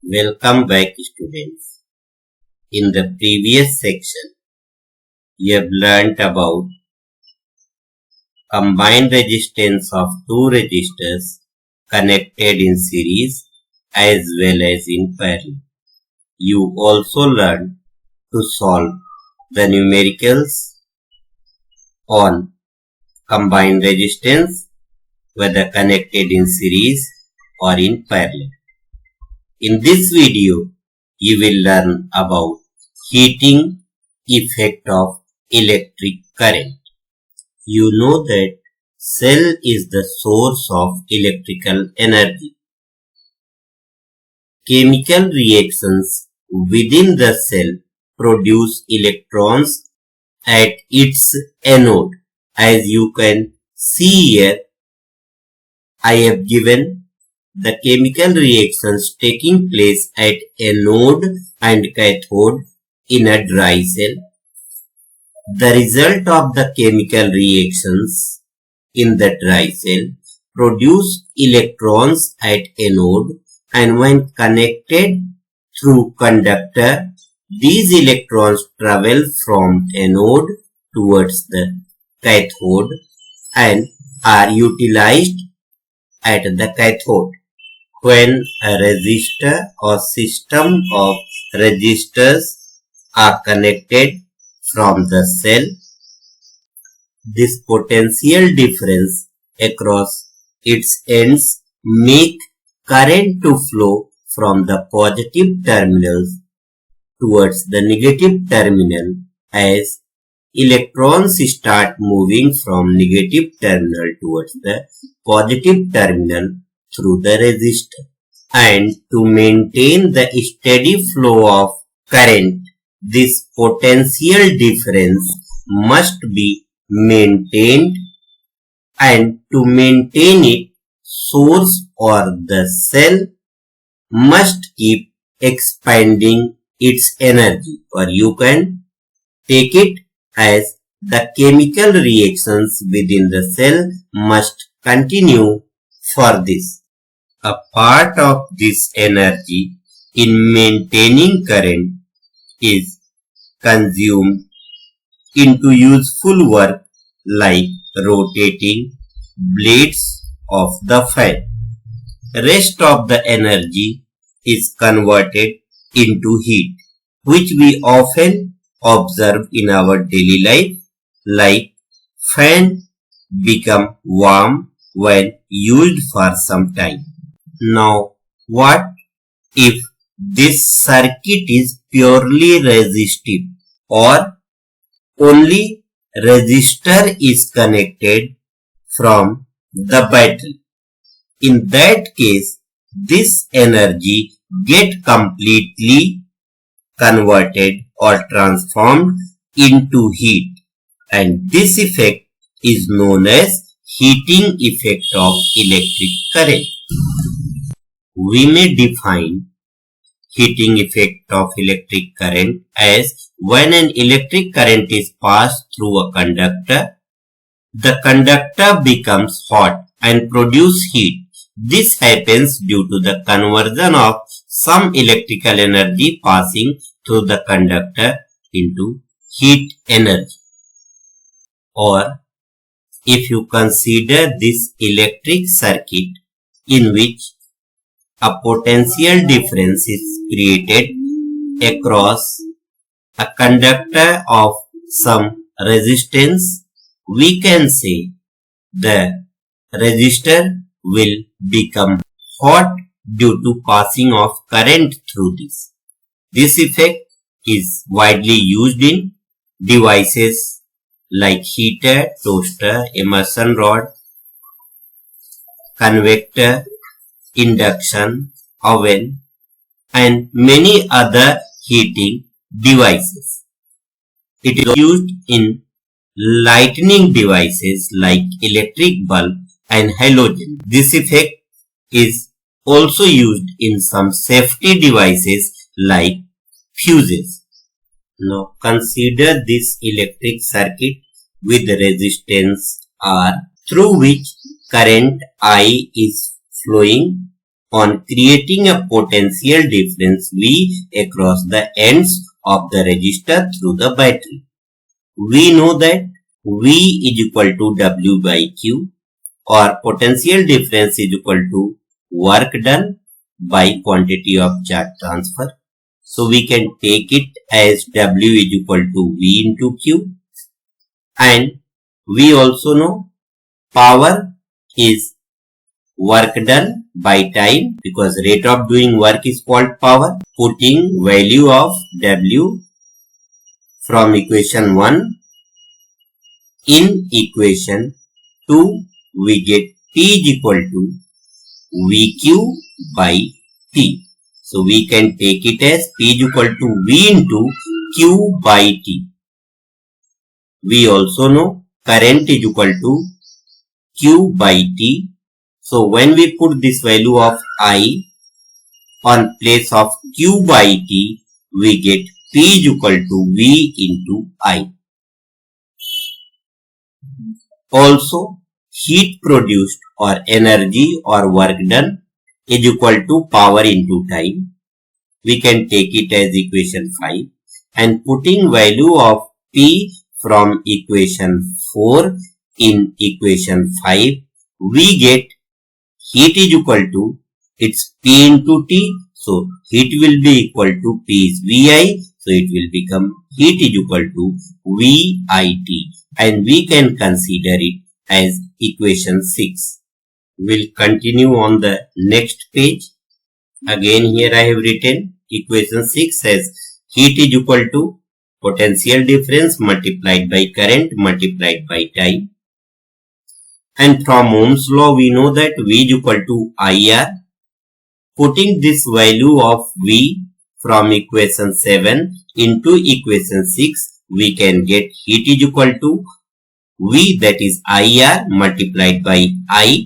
Welcome back, students. In the previous section, you have learnt about combined resistance of two resistors connected in series as well as in parallel. You also learned to solve the numericals on combined resistance, whether connected in series or in parallel. In this video, you will learn about heating effect of electric current. You know that cell is the source of electrical energy. Chemical reactions within the cell produce electrons at its anode. As you can see here, I have given the chemical reactions taking place at anode and cathode in a dry cell. The result of the chemical reactions in the dry cell produce electrons at anode, and when connected through conductor, these electrons travel from anode towards the cathode and are utilized at the cathode. When a resistor or system of resistors are connected from the cell, this potential difference across its ends make current to flow from the positive terminals towards the negative terminal as electrons start moving from negative terminal towards the positive terminal through the resistor. And to maintain the steady flow of current, this potential difference must be maintained, and to maintain it, source or the cell must keep expanding its energy, or you can take it as the chemical reactions within the cell must continue for this. A part of this energy in maintaining current is consumed into useful work like rotating blades of the fan. Rest of the energy is converted into heat, which we often observe in our daily life, like fan become warm when used for some time. Now, what if this circuit is purely resistive or only resistor is connected from the battery? In that case, this energy get completely converted or transformed into heat, and this effect is known as heating effect of electric current. We may define heating effect of electric current as when an electric current is passed through a conductor, the conductor becomes hot and produces heat. This happens due to the conversion of some electrical energy passing through the conductor into heat energy. Or if you consider this electric circuit in which a potential difference is created across a conductor of some resistance, we can say the resistor will become hot due to passing of current through this. This effect is widely used in devices like heater, toaster, immersion rod, convector, induction oven, and many other heating devices. It is used in lighting devices like electric bulb and halogen. This effect is also used in some safety devices like fuses. Now consider this electric circuit with resistance R through which current I is flowing on creating a potential difference V across the ends of the resistor through the battery. We know that V is equal to W by Q, or potential difference is equal to work done by quantity of charge transfer. So we can take it as W is equal to V into Q, and we also know power is work done by time, because rate of doing work is called power. Putting value of W from equation 1 in equation 2, we get P is equal to VQ by T. So we can take it as P is equal to V into Q by T. We also know current is equal to Q by T. So when we put this value of I on place of Q by T, we get P is equal to V into I. Also, heat produced or energy or work done is equal to power into time. We can take it as equation 5, and putting value of P from equation 4 in equation 5, we get heat is equal to, it's P into T, so heat will be equal to P is VI, so it will become heat is equal to VIT, and we can consider it as equation 6. We'll continue on the next page. Again here I have written equation 6 as heat is equal to potential difference multiplied by current multiplied by time. And from Ohm's law we know that V is equal to IR. Putting this value of V from equation 7 into equation 6, we can get heat is equal to V, that is IR, multiplied by I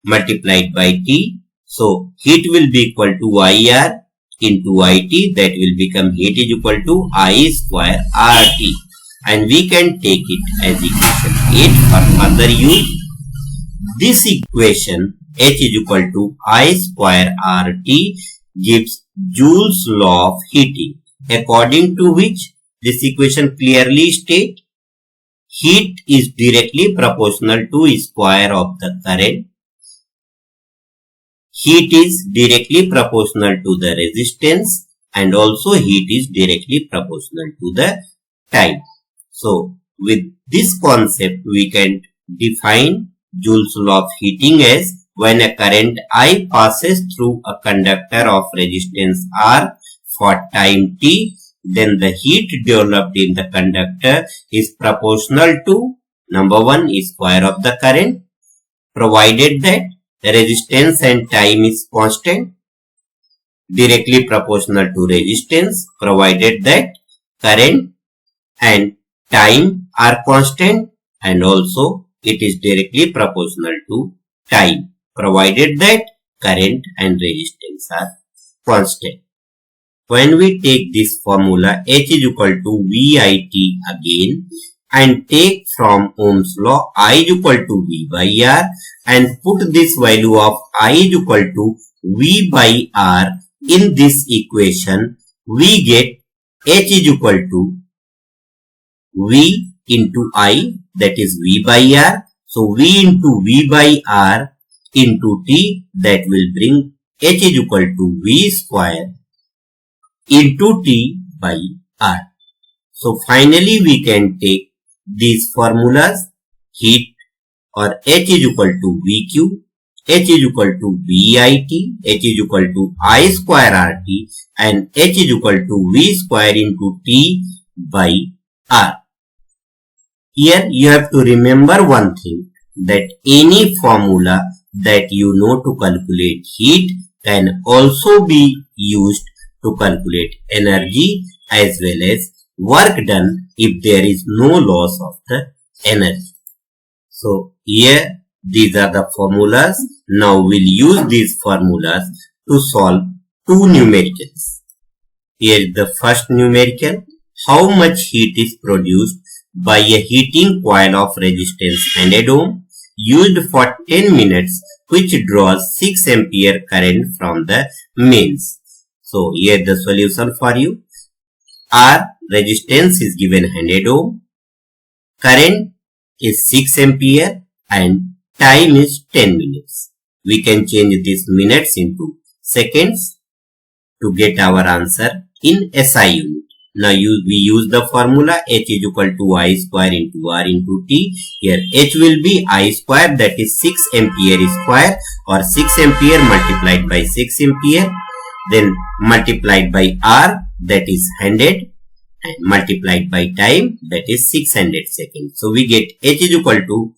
multiplied by T. So heat will be equal to IR into IT, that will become heat is equal to I square RT, and we can take it as equation 8 for further use. This equation H is equal to I square RT gives Joule's law of heating, according to which this equation clearly states heat is directly proportional to square of the current. Heat is directly proportional to the resistance, and also heat is directly proportional to the time. So with this concept we can define Joule's law of heating as when a current I passes through a conductor of resistance R for time T, then the heat developed in the conductor is proportional to number 1 is square of the current, provided that the resistance and time is constant, directly proportional to resistance, provided that current and time are constant, and also it is directly proportional to time, provided that current and resistance are constant. When we take this formula H is equal to VIT again and take from Ohm's law I is equal to V by R and put this value of I is equal to V by R in this equation, we get H is equal to V into I, that is V by R. So V into V by R into T, that will bring H is equal to V square into T by R. So finally we can take these formulas, heat or H is equal to VQ, H is equal to VIT, H is equal to I square RT, and H is equal to V square into T by R. Here you have to remember one thing, that any formula that you know to calculate heat can also be used to calculate energy as well as work done if there is no loss of the energy. So here these are the formulas. Now we'll use these formulas to solve two numericals. Here is the first numerical. How much heat is produced by a heating coil of resistance 100 ohm used for 10 minutes which draws 6 ampere current from the mains. So here the solution for you. R resistance is given 100 ohm. Current is 6 ampere and time is 10 minutes. We can change these minutes into seconds to get our answer in SI unit. Now we use the formula H is equal to I square into R into T. Here H will be I square, that is 6 ampere square, or 6 ampere multiplied by 6 ampere, then multiplied by R, that is 100, and multiplied by time, that is 600 seconds. So we get H is equal to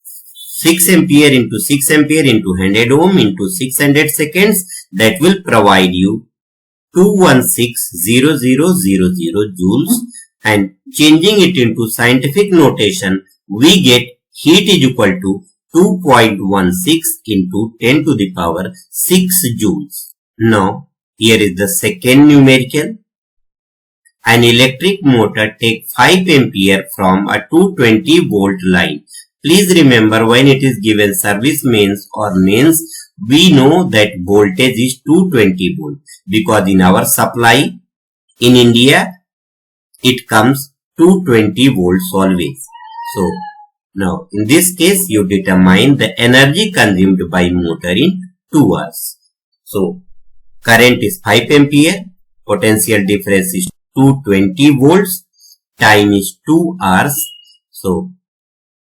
6 ampere into 6 ampere into 100 ohm into 600 seconds. That will provide you 2160000 joules, and changing it into scientific notation, we get heat is equal to 2.16 into 10 to the power 6 joules. Now here is the second numerical. An electric motor takes 5 ampere from a 220 volt line. Please remember, when it is given service mains or mains, we know that voltage is 220 volt, because in our supply in India it comes 220 volts always. So now in this case you determine the energy consumed by motor in 2 hours. So current is 5 ampere, potential difference is 220 volts, time is 2 hours. So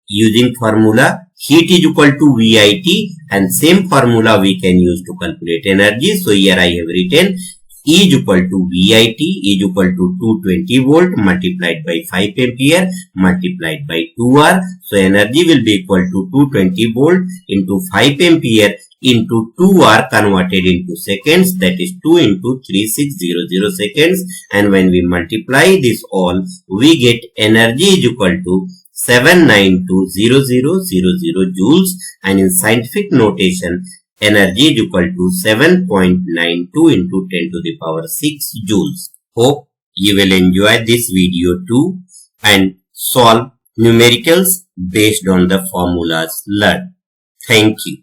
using formula heat is equal to VIT, and same formula we can use to calculate energy. So here I have written E is equal to VIT is equal to 220 volt multiplied by 5 ampere multiplied by 2 hour. So energy will be equal to 220 volt into 5 ampere into 2 hour converted into seconds, that is 2 into 3600 seconds, and when we multiply this all, we get energy is equal to 7920000 joules, and in scientific notation energy is equal to 7.92 into 10 to the power 6 joules. Hope you will enjoy this video too and solve numericals based on the formulas learned. Thank you.